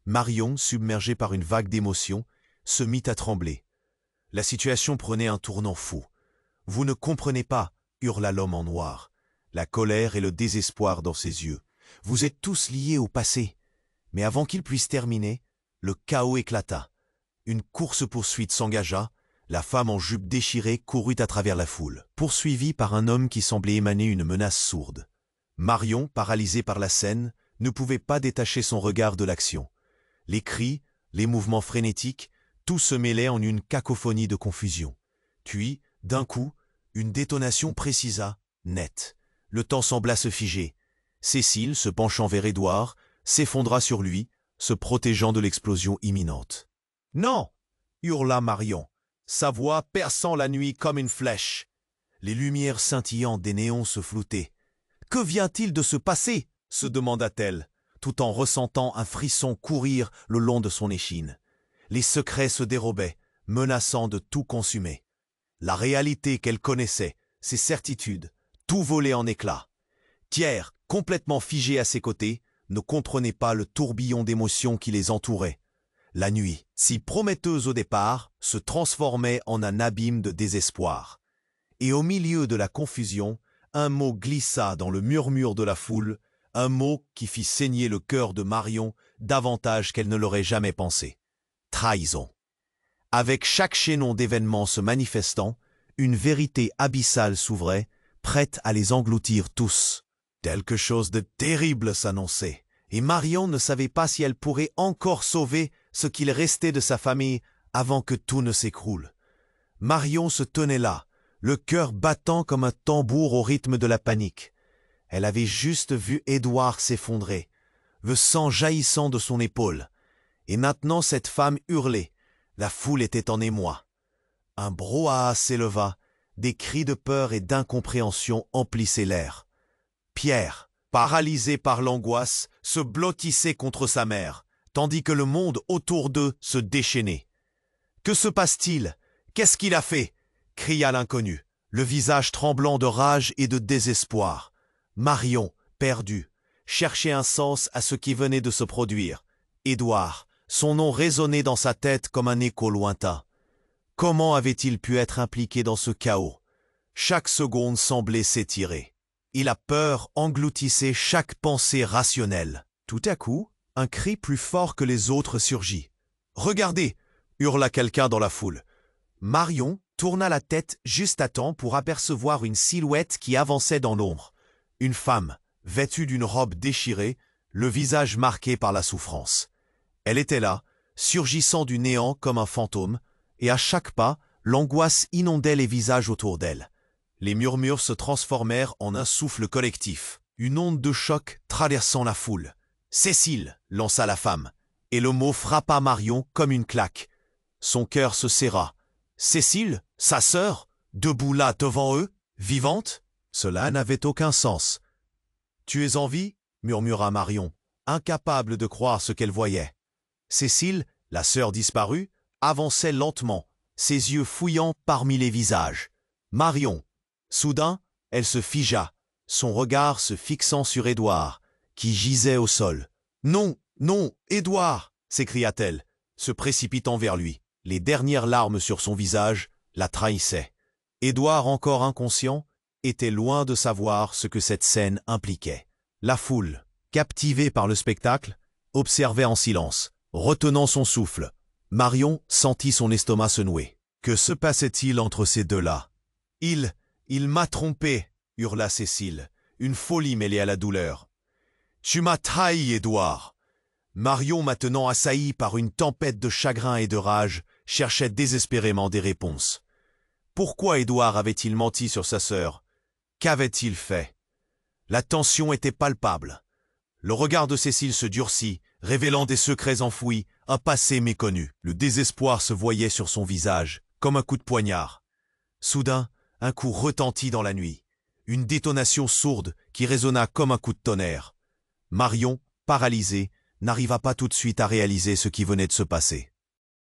Marion, submergée par une vague d'émotions, se mit à trembler. La situation prenait un tournant fou. « Vous ne comprenez pas » hurla l'homme en noir, la colère et le désespoir dans ses yeux. « Vous êtes tous liés au passé. » Mais avant qu'il puisse terminer, le chaos éclata. Une course-poursuite s'engagea. La femme en jupe déchirée courut à travers la foule, poursuivie par un homme qui semblait émaner une menace sourde. Marion, paralysée par la scène, ne pouvait pas détacher son regard de l'action. Les cris, les mouvements frénétiques, tout se mêlait en une cacophonie de confusion. Puis, d'un coup, une détonation précisa, nette. Le temps sembla se figer. Cécile, se penchant vers Édouard, s'effondra sur lui, se protégeant de l'explosion imminente. « Non !» hurla Marion, sa voix perçant la nuit comme une flèche. Les lumières scintillantes des néons se floutaient. « Que vient-il de se passer ?» se demanda-t-elle, tout en ressentant un frisson courir le long de son échine. Les secrets se dérobaient, menaçant de tout consumer. La réalité qu'elle connaissait, ses certitudes, tout volait en éclats. Thiers, complètement figé à ses côtés, ne comprenait pas le tourbillon d'émotions qui les entourait. La nuit, si prometteuse au départ, se transformait en un abîme de désespoir. Et au milieu de la confusion, un mot glissa dans le murmure de la foule, un mot qui fit saigner le cœur de Marion davantage qu'elle ne l'aurait jamais pensé. Trahison. Avec chaque chaînon d'événements se manifestant, une vérité abyssale s'ouvrait, prête à les engloutir tous. Quelque chose de terrible s'annonçait, et Marion ne savait pas si elle pourrait encore sauver ce qu'il restait de sa famille avant que tout ne s'écroule. Marion se tenait là, le cœur battant comme un tambour au rythme de la panique. Elle avait juste vu Édouard s'effondrer, le sang jaillissant de son épaule. Et maintenant cette femme hurlait, la foule était en émoi. Un brouhaha s'éleva, des cris de peur et d'incompréhension emplissaient l'air. Pierre, paralysé par l'angoisse, se blottissait contre sa mère, tandis que le monde autour d'eux se déchaînait. « Que se passe-t-il? Qu'est-ce qu'il a fait ?» cria l'inconnu, le visage tremblant de rage et de désespoir. Marion, perdue, cherchait un sens à ce qui venait de se produire. Édouard, son nom résonnait dans sa tête comme un écho lointain. Comment avait-il pu être impliqué dans ce chaos? Chaque seconde semblait s'étirer. Et la peur engloutissait chaque pensée rationnelle. Tout à coup, un cri plus fort que les autres surgit. « Regardez !» hurla quelqu'un dans la foule. Marion tourna la tête juste à temps pour apercevoir une silhouette qui avançait dans l'ombre. Une femme, vêtue d'une robe déchirée, le visage marqué par la souffrance. Elle était là, surgissant du néant comme un fantôme, et à chaque pas, l'angoisse inondait les visages autour d'elle. Les murmures se transformèrent en un souffle collectif, une onde de choc traversant la foule. « Cécile !» lança la femme, et le mot frappa Marion comme une claque. Son cœur se serra. Cécile, sa sœur, debout là devant eux, vivante? Cela n'avait aucun sens. « Tu es en vie ?» murmura Marion, incapable de croire ce qu'elle voyait. Cécile, la sœur disparue, avançait lentement, ses yeux fouillant parmi les visages. Marion. Soudain, elle se figea, son regard se fixant sur Édouard, qui gisait au sol. « Non, non, Édouard !» s'écria-t-elle, se précipitant vers lui. Les dernières larmes sur son visage la trahissaient. Édouard, encore inconscient, était loin de savoir ce que cette scène impliquait. La foule, captivée par le spectacle, observait en silence, retenant son souffle. Marion sentit son estomac se nouer. Que se passait-il entre ces deux-là? Il m'a trompé, hurla Cécile, une folie mêlée à la douleur. Tu m'as trahi, Édouard. Marion, maintenant assaillie par une tempête de chagrin et de rage, cherchait désespérément des réponses. Pourquoi Édouard avait-il menti sur sa sœur? Qu'avait-il fait? La tension était palpable. Le regard de Cécile se durcit, révélant des secrets enfouis, un passé méconnu. Le désespoir se voyait sur son visage, comme un coup de poignard. Soudain, un coup retentit dans la nuit. Une détonation sourde qui résonna comme un coup de tonnerre. Marion, paralysée, n'arriva pas tout de suite à réaliser ce qui venait de se passer.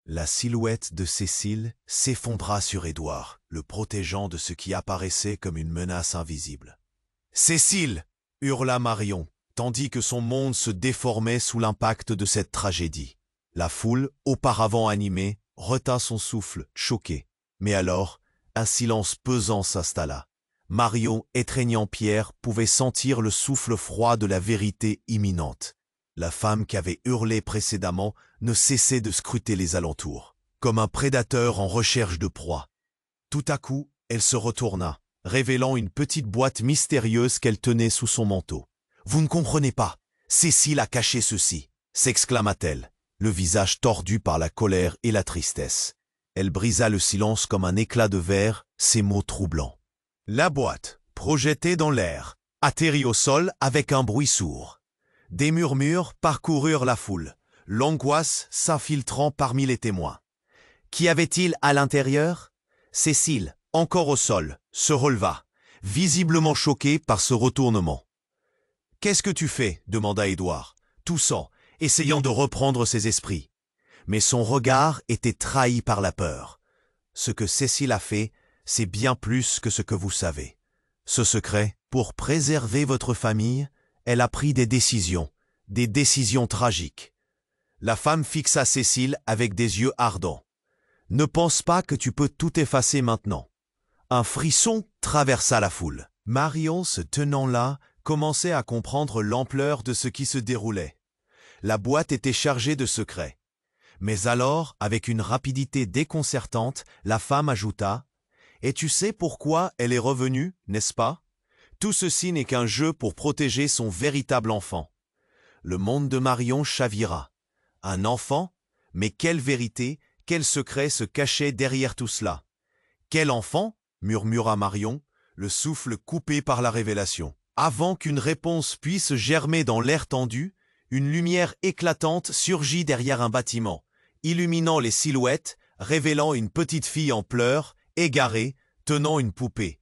La silhouette de Cécile s'effondra sur Édouard, le protégeant de ce qui apparaissait comme une menace invisible. « Cécile !» hurla Marion, tandis que son monde se déformait sous l'impact de cette tragédie. La foule, auparavant animée, retint son souffle, choquée. Mais alors, un silence pesant s'installa. Marion, étreignant Pierre, pouvait sentir le souffle froid de la vérité imminente. La femme qui avait hurlé précédemment ne cessait de scruter les alentours, comme un prédateur en recherche de proie. Tout à coup, elle se retourna, révélant une petite boîte mystérieuse qu'elle tenait sous son manteau. « Vous ne comprenez pas, Cécile a caché ceci !» s'exclama-t-elle, le visage tordu par la colère et la tristesse. Elle brisa le silence comme un éclat de verre, ses mots troublants. La boîte, projetée dans l'air, atterrit au sol avec un bruit sourd. Des murmures parcoururent la foule, l'angoisse s'infiltrant parmi les témoins. Qu'y avait-il à l'intérieur? Cécile, encore au sol, se releva, visiblement choquée par ce retournement. « Qu'est-ce que tu fais » demanda Édouard, toussant, essayant de reprendre ses esprits. Mais son regard était trahi par la peur. Ce que Cécile a fait, c'est bien plus que ce que vous savez. Ce secret, pour préserver votre famille, elle a pris des décisions tragiques. La femme fixa Cécile avec des yeux ardents. Ne pense pas que tu peux tout effacer maintenant. Un frisson traversa la foule. Marion, se tenant là, commençait à comprendre l'ampleur de ce qui se déroulait. La boîte était chargée de secrets. Mais alors, avec une rapidité déconcertante, la femme ajouta « Et tu sais pourquoi elle est revenue, n'est-ce pas? Tout ceci n'est qu'un jeu pour protéger son véritable enfant. » Le monde de Marion chavira. Un enfant? Mais quelle vérité, quel secret se cachait derrière tout cela? « Quel enfant ?» murmura Marion, le souffle coupé par la révélation. Avant qu'une réponse puisse germer dans l'air tendu, une lumière éclatante surgit derrière un bâtiment, illuminant les silhouettes, révélant une petite fille en pleurs, égarée, tenant une poupée.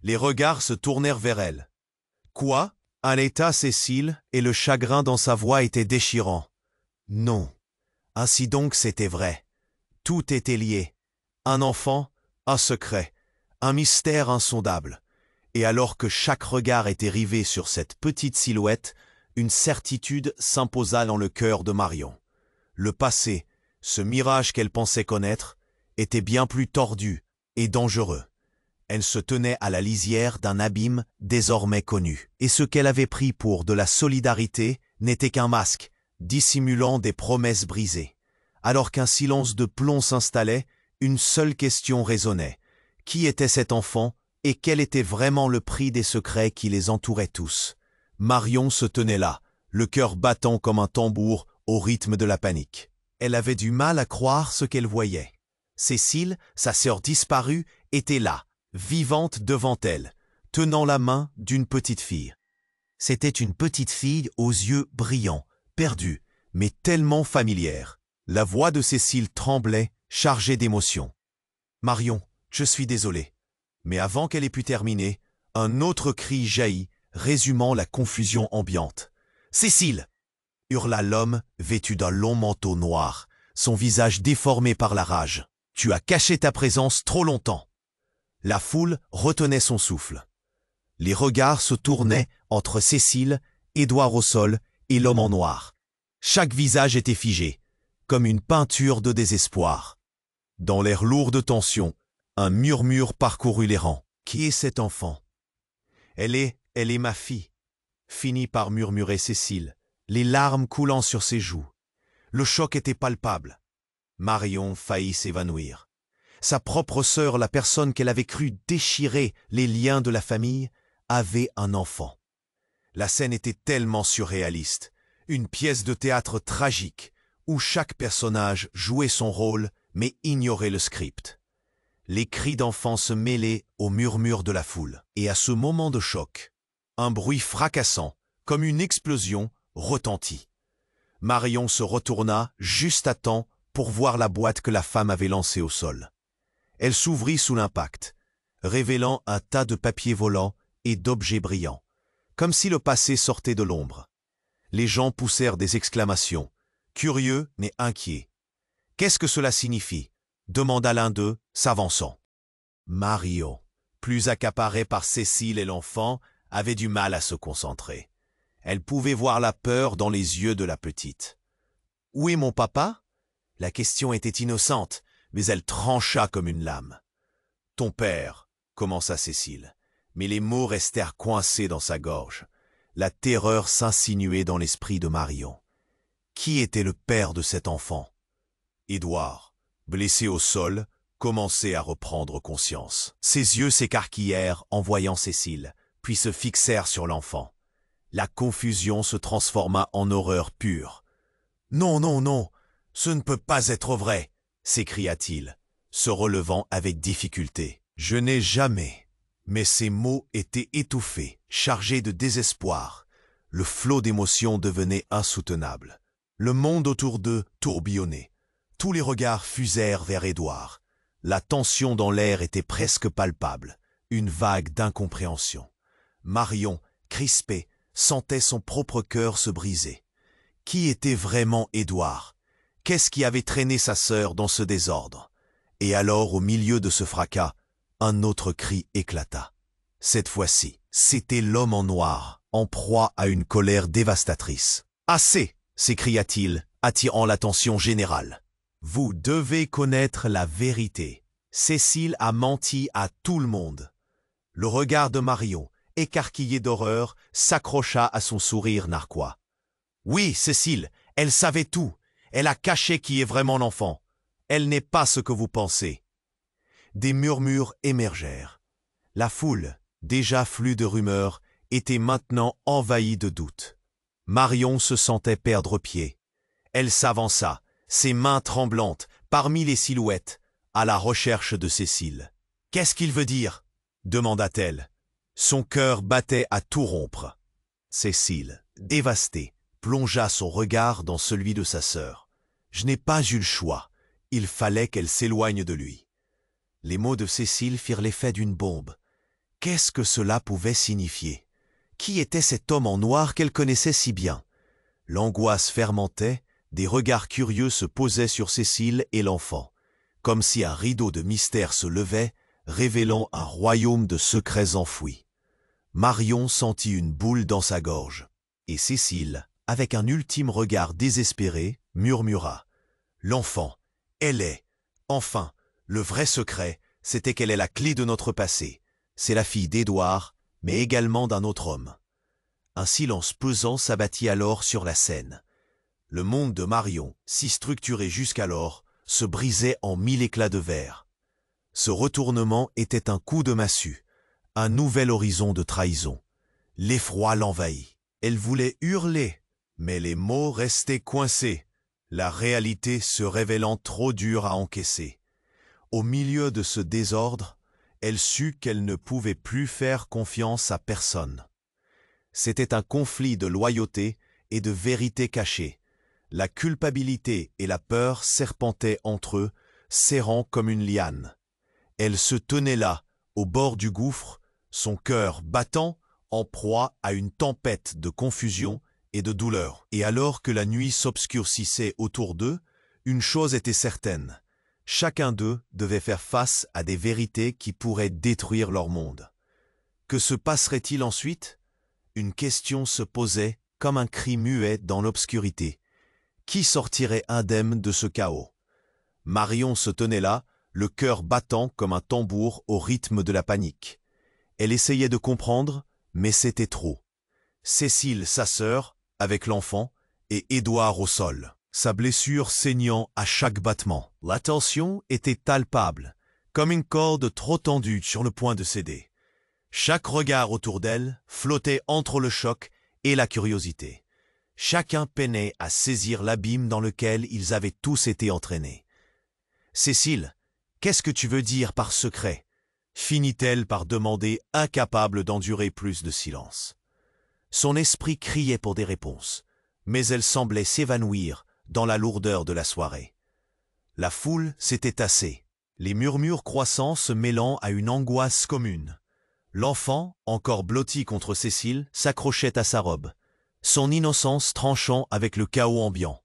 Les regards se tournèrent vers elle. « Quoi » haleta Cécile, et le chagrin dans sa voix était déchirant. « Non. Ainsi donc c'était vrai. Tout était lié. Un enfant, un secret, un mystère insondable. Et alors que chaque regard était rivé sur cette petite silhouette, une certitude s'imposa dans le cœur de Marion. Le passé, ce mirage qu'elle pensait connaître, était bien plus tordu et dangereux. Elle se tenait à la lisière d'un abîme désormais connu. Et ce qu'elle avait pris pour de la solidarité n'était qu'un masque, dissimulant des promesses brisées. Alors qu'un silence de plomb s'installait, une seule question résonnait. Qui était cet enfant et quel était vraiment le prix des secrets qui les entouraient tous? Marion se tenait là, le cœur battant comme un tambour au rythme de la panique. Elle avait du mal à croire ce qu'elle voyait. Cécile, sa sœur disparue, était là, vivante devant elle, tenant la main d'une petite fille. C'était une petite fille aux yeux brillants, perdue, mais tellement familière. La voix de Cécile tremblait, chargée d'émotion. « Marion, je suis désolé. » Mais avant qu'elle ait pu terminer, un autre cri jaillit, résumant la confusion ambiante. « Cécile !» hurla l'homme, vêtu d'un long manteau noir, son visage déformé par la rage. « Tu as caché ta présence trop longtemps. » La foule retenait son souffle. Les regards se tournaient entre Cécile, Édouard au sol et l'homme en noir. Chaque visage était figé, comme une peinture de désespoir. Dans l'air lourd de tension, un murmure parcourut les rangs. « Qui est cet enfant ?»« Elle est ma fille », finit par murmurer Cécile, les larmes coulant sur ses joues. Le choc était palpable. Marion faillit s'évanouir. Sa propre sœur, la personne qu'elle avait cru déchirer les liens de la famille, avait un enfant. La scène était tellement surréaliste, une pièce de théâtre tragique, où chaque personnage jouait son rôle mais ignorait le script. Les cris d'enfants se mêlaient aux murmures de la foule. Et à ce moment de choc, un bruit fracassant, comme une explosion, retentit. Marion se retourna juste à temps pour voir la boîte que la femme avait lancée au sol. Elle s'ouvrit sous l'impact, révélant un tas de papiers volants et d'objets brillants, comme si le passé sortait de l'ombre. Les gens poussèrent des exclamations, curieux mais inquiets. « Qu'est-ce que cela signifie ?» demanda l'un d'eux, s'avançant. Marion, plus accaparée par Cécile et l'enfant, avait du mal à se concentrer. Elle pouvait voir la peur dans les yeux de la petite. « Où est mon papa ?» La question était innocente, mais elle trancha comme une lame. « Ton père » commença Cécile, mais les mots restèrent coincés dans sa gorge. La terreur s'insinuait dans l'esprit de Marion. Qui était le père de cet enfant? Édouard, blessé au sol, commençait à reprendre conscience. Ses yeux s'écarquillèrent en voyant Cécile, puis se fixèrent sur l'enfant. La confusion se transforma en horreur pure. « Non, non, non, ce ne peut pas être vrai !» s'écria-t-il, se relevant avec difficulté. « Je n'ai jamais... » Mais ces mots étaient étouffés, chargés de désespoir. Le flot d'émotions devenait insoutenable. Le monde autour d'eux tourbillonnait. Tous les regards fusèrent vers Édouard. La tension dans l'air était presque palpable, une vague d'incompréhension. Marion, crispée, sentait son propre cœur se briser. Qui était vraiment Édouard? Qu'est-ce qui avait traîné sa sœur dans ce désordre? Et alors, au milieu de ce fracas, un autre cri éclata. Cette fois-ci, c'était l'homme en noir, en proie à une colère dévastatrice. « Assez !» s'écria-t-il, attirant l'attention générale. « Vous devez connaître la vérité. Cécile a menti à tout le monde. » Le regard de Marion, écarquillé d'horreur, s'accrocha à son sourire narquois. « Oui, Cécile, elle savait tout. Elle a caché qui est vraiment l'enfant. Elle n'est pas ce que vous pensez. » Des murmures émergèrent. La foule, déjà flue de rumeurs, était maintenant envahie de doutes. Marion se sentait perdre pied. Elle s'avança, ses mains tremblantes, parmi les silhouettes, à la recherche de Cécile. « Qu'est-ce qu'il veut dire ?» demanda-t-elle. Son cœur battait à tout rompre. Cécile, dévastée, plongea son regard dans celui de sa sœur. « Je n'ai pas eu le choix. Il fallait qu'elle s'éloigne de lui. » Les mots de Cécile firent l'effet d'une bombe. Qu'est-ce que cela pouvait signifier? Qui était cet homme en noir qu'elle connaissait si bien? L'angoisse fermentait, des regards curieux se posaient sur Cécile et l'enfant, comme si un rideau de mystère se levait, révélant un royaume de secrets enfouis. Marion sentit une boule dans sa gorge, et Cécile, avec un ultime regard désespéré, murmura « L'enfant, elle est, enfin !» Le vrai secret, c'était qu'elle est la clé de notre passé. C'est la fille d'Édouard, mais également d'un autre homme. Un silence pesant s'abattit alors sur la scène. Le monde de Marion, si structuré jusqu'alors, se brisait en 1000 éclats de verre. Ce retournement était un coup de massue, un nouvel horizon de trahison. L'effroi l'envahit. Elle voulait hurler, mais les mots restaient coincés, la réalité se révélant trop dure à encaisser. Au milieu de ce désordre, elle sut qu'elle ne pouvait plus faire confiance à personne. C'était un conflit de loyauté et de vérité cachée. La culpabilité et la peur serpentaient entre eux, serrant comme une liane. Elle se tenait là, au bord du gouffre, son cœur battant, en proie à une tempête de confusion et de douleur. Et alors que la nuit s'obscurcissait autour d'eux, Une chose était certaine. Chacun d'eux devait faire face à des vérités qui pourraient détruire leur monde. Que se passerait-il ensuite? Une question se posait comme un cri muet dans l'obscurité. Qui sortirait indemne de ce chaos? Marion se tenait là, le cœur battant comme un tambour au rythme de la panique. Elle essayait de comprendre, mais c'était trop. Cécile, sa sœur, avec l'enfant, et Édouard au sol, sa blessure saignant à chaque battement. La tension était palpable, comme une corde trop tendue sur le point de céder. Chaque regard autour d'elle flottait entre le choc et la curiosité. Chacun peinait à saisir l'abîme dans lequel ils avaient tous été entraînés. « Cécile, qu'est-ce que tu veux dire par secret ?» finit-elle par demander, incapable d'endurer plus de silence. Son esprit criait pour des réponses, mais elle semblait s'évanouir dans la lourdeur de la soirée. La foule s'était tassée, les murmures croissants se mêlant à une angoisse commune. L'enfant, encore blotti contre Cécile, s'accrochait à sa robe, son innocence tranchant avec le chaos ambiant.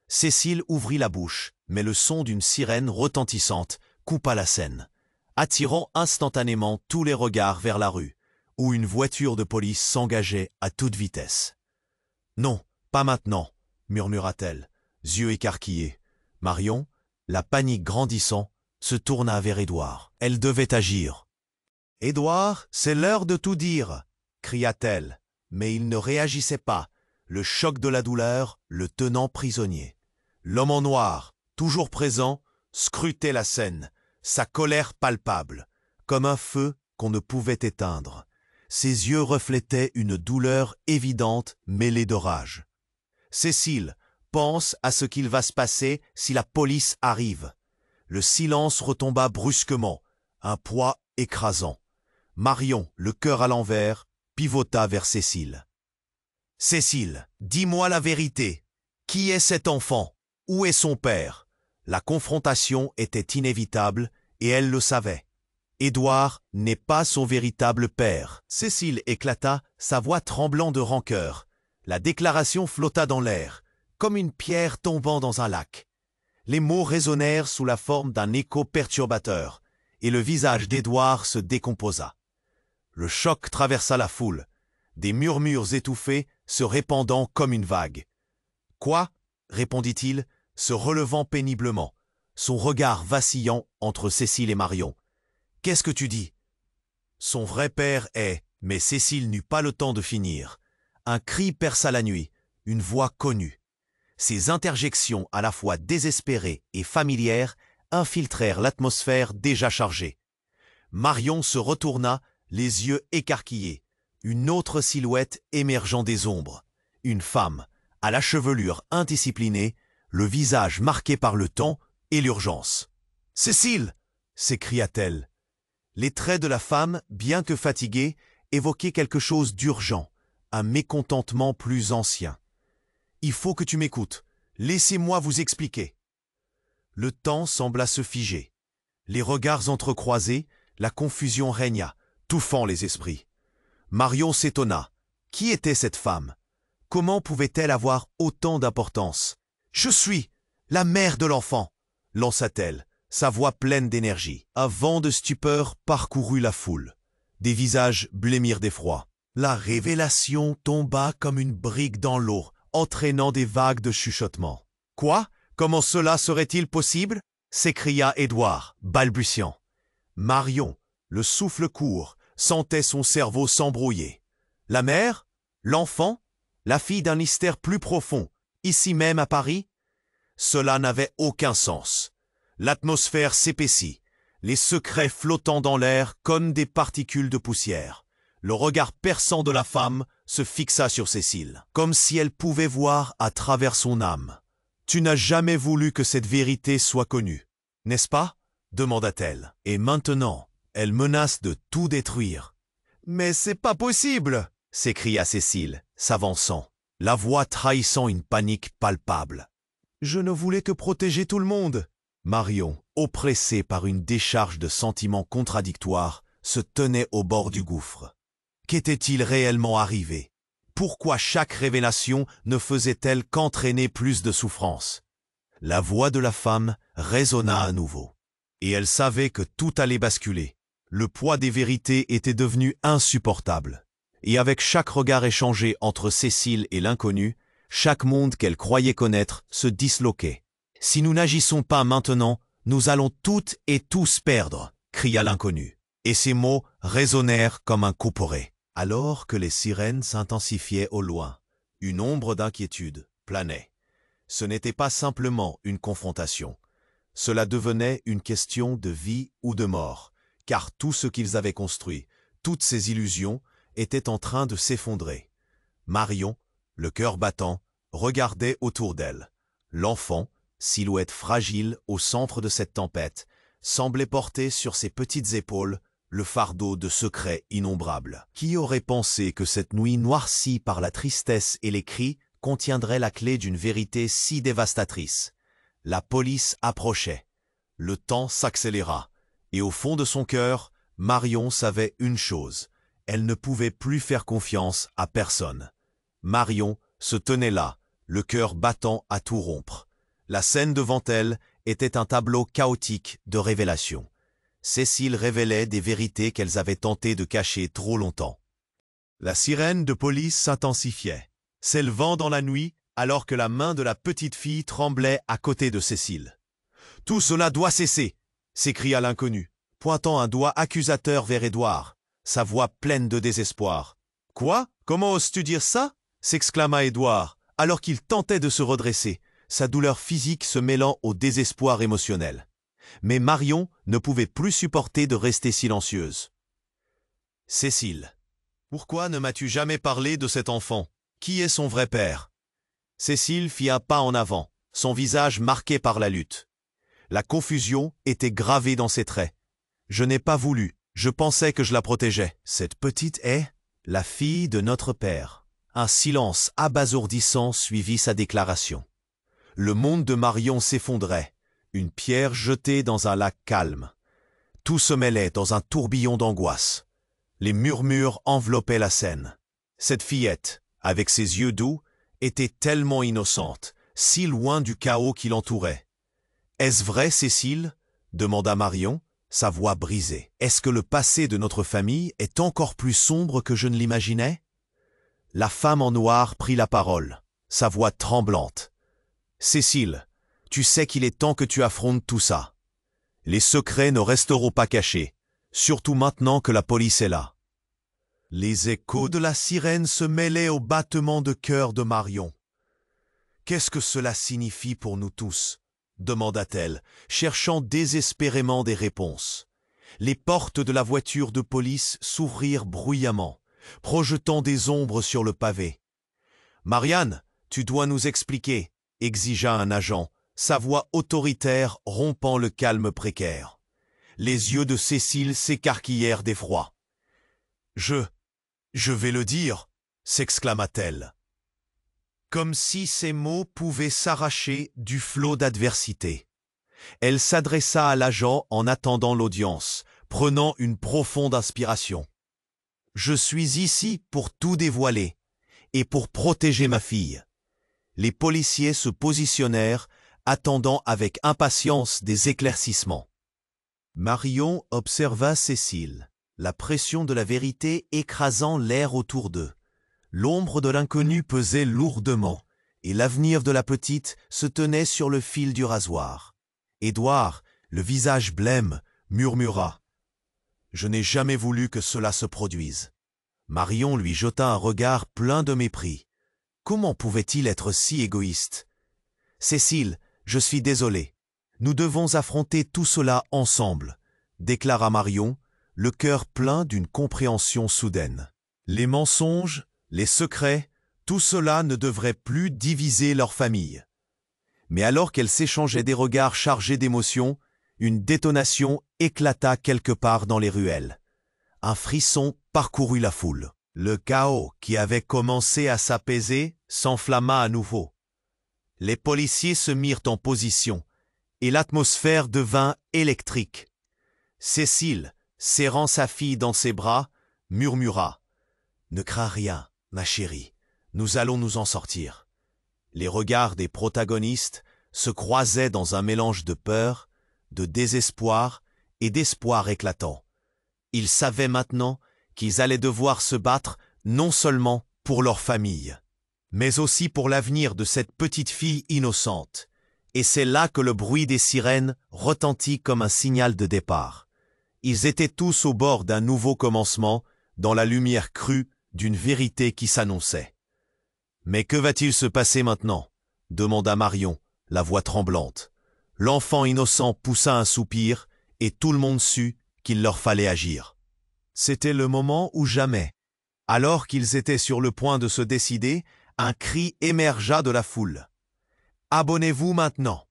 Cécile ouvrit la bouche, mais le son d'une sirène retentissante coupa la scène, attirant instantanément tous les regards vers la rue, où une voiture de police s'engageait à toute vitesse. « Non, pas maintenant », murmura-t-elle, yeux écarquillés. Marion, la panique grandissant, se tourna vers Édouard. Elle devait agir. « Édouard, c'est l'heure de tout dire !» cria-t-elle, mais il ne réagissait pas, le choc de la douleur le tenant prisonnier. L'homme en noir, toujours présent, scrutait la scène, sa colère palpable, comme un feu qu'on ne pouvait éteindre. Ses yeux reflétaient une douleur évidente mêlée de rage. « Cécile, pense à ce qu'il va se passer si la police arrive. » Le silence retomba brusquement, un poids écrasant. Marion, le cœur à l'envers, pivota vers Cécile. « Cécile, dis-moi la vérité. Qui est cet enfant? Où est son père ?» La confrontation était inévitable et elle le savait. Édouard n'est pas son véritable père. Cécile éclata, sa voix tremblant de rancœur. La déclaration flotta dans l'air, comme une pierre tombant dans un lac. Les mots résonnèrent sous la forme d'un écho perturbateur, et le visage d'Édouard se décomposa. Le choc traversa la foule, des murmures étouffés se répandant comme une vague. « Quoi ?» répondit-il, se relevant péniblement, son regard vacillant entre Cécile et Marion. « Qu'est-ce que tu dis ?» Son vrai père est... Mais Cécile n'eut pas le temps de finir. Un cri perça la nuit, une voix connue. Ces interjections à la fois désespérées et familières infiltrèrent l'atmosphère déjà chargée. Marion se retourna, les yeux écarquillés. Une autre silhouette émergeant des ombres. Une femme, à la chevelure indisciplinée, le visage marqué par le temps et l'urgence. « Cécile !» s'écria-t-elle. Les traits de la femme, bien que fatigués, évoquaient quelque chose d'urgent, un mécontentement plus ancien. « Il faut que tu m'écoutes. Laissez-moi vous expliquer. » Le temps sembla se figer. Les regards entrecroisés, la confusion régna, touffant les esprits. Marion s'étonna. Qui était cette femme? Comment pouvait-elle avoir autant d'importance? « Je suis la mère de l'enfant !» lança-t-elle, sa voix pleine d'énergie. Un vent de stupeur parcourut la foule. Des visages blêmirent d'effroi. La révélation tomba comme une brique dans l'eau, entraînant des vagues de chuchotements. « Quoi? Comment cela serait-il possible ?» s'écria Édouard, balbutiant. Marion, le souffle court, sentait son cerveau s'embrouiller. La mère? L'enfant? La fille d'un mystère plus profond, ici même à Paris? Cela n'avait aucun sens. L'atmosphère s'épaissit, les secrets flottant dans l'air comme des particules de poussière. Le regard perçant de la femme se fixa sur Cécile, comme si elle pouvait voir à travers son âme. « Tu n'as jamais voulu que cette vérité soit connue, n'est-ce pas ?» demanda-t-elle. « Et maintenant, elle menace de tout détruire. »« Mais c'est pas possible !» s'écria Cécile, s'avançant, la voix trahissant une panique palpable. « Je ne voulais que protéger tout le monde !» Marion, oppressée par une décharge de sentiments contradictoires, se tenait au bord du gouffre. Qu'était-il réellement arrivé? Pourquoi chaque révélation ne faisait-elle qu'entraîner plus de souffrance? La voix de la femme résonna à nouveau. Et elle savait que tout allait basculer. Le poids des vérités était devenu insupportable. Et avec chaque regard échangé entre Cécile et l'inconnu, chaque monde qu'elle croyait connaître se disloquait. « Si nous n'agissons pas maintenant, nous allons toutes et tous perdre !» cria l'inconnu. Et ces mots résonnèrent comme un couperet. Alors que les sirènes s'intensifiaient au loin, une ombre d'inquiétude planait. Ce n'était pas simplement une confrontation. Cela devenait une question de vie ou de mort, car tout ce qu'ils avaient construit, toutes ces illusions, étaient en train de s'effondrer. Marion, le cœur battant, regardait autour d'elle. L'enfant, silhouette fragile au centre de cette tempête, semblait porter sur ses petites épaules le fardeau de secrets innombrables. Qui aurait pensé que cette nuit noircie par la tristesse et les cris contiendrait la clé d'une vérité si dévastatrice? La police approchait. Le temps s'accéléra. Et au fond de son cœur, Marion savait une chose. Elle ne pouvait plus faire confiance à personne. Marion se tenait là, le cœur battant à tout rompre. La scène devant elle était un tableau chaotique de révélations. Cécile révélait des vérités qu'elles avaient tenté de cacher trop longtemps. La sirène de police s'intensifiait, s'élevant dans la nuit alors que la main de la petite fille tremblait à côté de Cécile. « Tout cela doit cesser !» s'écria l'inconnu, pointant un doigt accusateur vers Édouard, sa voix pleine de désespoir. « Quoi? Comment oses-tu dire ça ?» s'exclama Édouard, alors qu'il tentait de se redresser, sa douleur physique se mêlant au désespoir émotionnel. Mais Marion ne pouvait plus supporter de rester silencieuse. « Cécile, pourquoi ne m'as-tu jamais parlé de cet enfant? Qui est son vrai père ?» Cécile fit un pas en avant, son visage marqué par la lutte. La confusion était gravée dans ses traits. « Je n'ai pas voulu, je pensais que je la protégeais. Cette petite est la fille de notre père. » Un silence abasourdissant suivit sa déclaration. Le monde de Marion s'effondrait, une pierre jetée dans un lac calme. Tout se mêlait dans un tourbillon d'angoisse. Les murmures enveloppaient la scène. Cette fillette, avec ses yeux doux, était tellement innocente, si loin du chaos qui l'entourait. « Est-ce vrai, Cécile ?» demanda Marion, sa voix brisée. « Est-ce que le passé de notre famille est encore plus sombre que je ne l'imaginais ?» La femme en noir prit la parole, sa voix tremblante. « Cécile, tu sais qu'il est temps que tu affrontes tout ça. Les secrets ne resteront pas cachés, surtout maintenant que la police est là. » Les échos de la sirène se mêlaient au battement de cœur de Marion. « Qu'est-ce que cela signifie pour nous tous ?» demanda-t-elle, cherchant désespérément des réponses. Les portes de la voiture de police s'ouvrirent bruyamment, projetant des ombres sur le pavé. « Marianne, tu dois nous expliquer » exigea un agent, sa voix autoritaire rompant le calme précaire. Les yeux de Cécile s'écarquillèrent d'effroi. « Je vais le dire » s'exclama-t-elle. Comme si ces mots pouvaient s'arracher du flot d'adversité. Elle s'adressa à l'agent en attendant l'audience, prenant une profonde inspiration. « Je suis ici pour tout dévoiler et pour protéger ma fille. » Les policiers se positionnèrent, attendant avec impatience des éclaircissements. Marion observa Cécile, la pression de la vérité écrasant l'air autour d'eux. L'ombre de l'inconnu pesait lourdement, et l'avenir de la petite se tenait sur le fil du rasoir. Édouard, le visage blême, murmura « Je n'ai jamais voulu que cela se produise. » Marion lui jeta un regard plein de mépris. Comment pouvait-il être si égoïste? « Cécile, je suis désolé. Nous devons affronter tout cela ensemble, » déclara Marion, le cœur plein d'une compréhension soudaine. Les mensonges, les secrets, tout cela ne devrait plus diviser leur famille. Mais alors qu'elles s'échangeaient des regards chargés d'émotion, une détonation éclata quelque part dans les ruelles. Un frisson parcourut la foule. Le chaos qui avait commencé à s'apaiser s'enflamma à nouveau. Les policiers se mirent en position, et l'atmosphère devint électrique. Cécile, serrant sa fille dans ses bras, murmura « Ne crains rien, ma chérie, nous allons nous en sortir. » Les regards des protagonistes se croisaient dans un mélange de peur, de désespoir et d'espoir éclatant. Ils savaient maintenant qu'ils allaient devoir se battre non seulement pour leur famille, mais aussi pour l'avenir de cette petite fille innocente. Et c'est là que le bruit des sirènes retentit comme un signal de départ. Ils étaient tous au bord d'un nouveau commencement, dans la lumière crue d'une vérité qui s'annonçait. « Mais que va-t-il se passer maintenant ?» demanda Marion, la voix tremblante. L'enfant innocent poussa un soupir, et tout le monde sut qu'il leur fallait agir. C'était le moment ou jamais. Alors qu'ils étaient sur le point de se décider, un cri émergea de la foule. « Abonnez-vous maintenant !»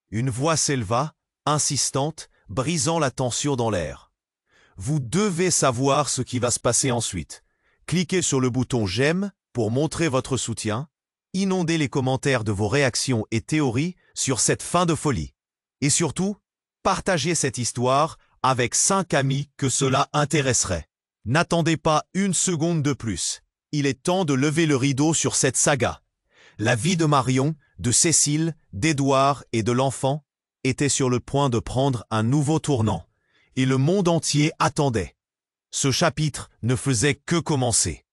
Une voix s'éleva, insistante, brisant la tension dans l'air. « Vous devez savoir ce qui va se passer ensuite. Cliquez sur le bouton « J'aime » pour montrer votre soutien. Inondez les commentaires de vos réactions et théories sur cette fin de folie. Et surtout, partagez cette histoire avec 5 amis que cela intéresserait. N'attendez pas une seconde de plus. Il est temps de lever le rideau sur cette saga. La vie de Marion, de Cécile, d'Édouard et de l'enfant était sur le point de prendre un nouveau tournant. Et le monde entier attendait. Ce chapitre ne faisait que commencer.